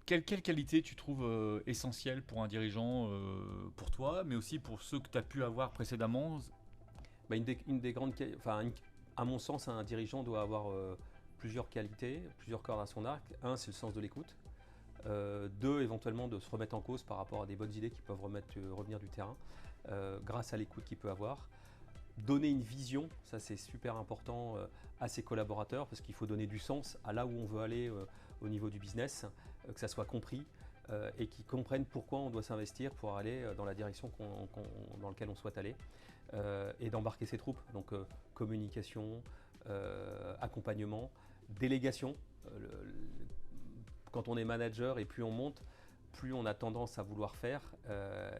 Quelle qualité tu trouves essentielle pour un dirigeant, pour toi, mais aussi pour ceux que tu as pu avoir précédemment? Bah, une des grandes, à mon sens, un dirigeant doit avoir plusieurs qualités, plusieurs cordes à son arc. Un, c'est le sens de l'écoute. Deux, éventuellement de se remettre en cause par rapport à des bonnes idées qui peuvent revenir du terrain, grâce à l'écoute qu'il peut avoir. Donner une vision, ça c'est super important à ses collaborateurs parce qu'il faut donner du sens à là où on veut aller au niveau du business, que ça soit compris et qu'ils comprennent pourquoi on doit s'investir pour aller dans la direction dans laquelle on souhaite aller et d'embarquer ses troupes. Donc communication, accompagnement, délégation. Quand on est manager et plus on monte, plus on a tendance à vouloir faire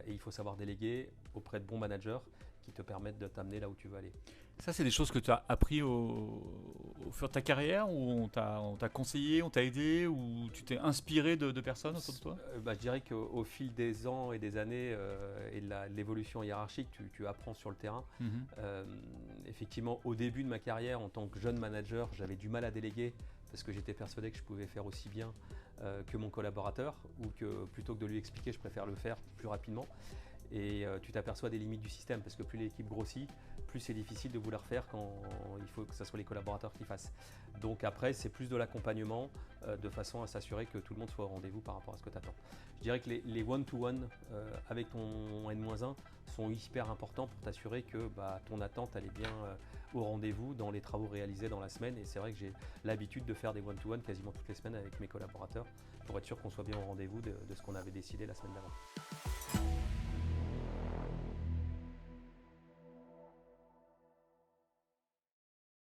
et il faut savoir déléguer auprès de bons managers qui te permettent de t'amener là où tu veux aller. Ça, c'est des choses que tu as appris au fur de ta carrière, ou on t'a conseillé, on t'a aidé, ou tu t'es inspiré de personnes autour de toi? Je dirais qu'au fil des ans et des années et de l'évolution hiérarchique, tu apprends sur le terrain. Mhm. Effectivement, au début de ma carrière, en tant que jeune manager, j'avais du mal à déléguer parce que j'étais persuadé que je pouvais faire aussi bien que mon collaborateur ou que plutôt que de lui expliquer, je préfère le faire plus rapidement. Et tu t'aperçois des limites du système parce que plus l'équipe grossit, plus c'est difficile de vouloir faire quand il faut que ce soit les collaborateurs qui fassent. Donc après, c'est plus de l'accompagnement de façon à s'assurer que tout le monde soit au rendez-vous par rapport à ce que tu attends. Je dirais que les one-to-one avec ton N-1 sont hyper importants pour t'assurer que ton attente elle est bien au rendez-vous dans les travaux réalisés dans la semaine. Et c'est vrai que j'ai l'habitude de faire des one-to-one quasiment toutes les semaines avec mes collaborateurs pour être sûr qu'on soit bien au rendez-vous de ce qu'on avait décidé la semaine d'avant.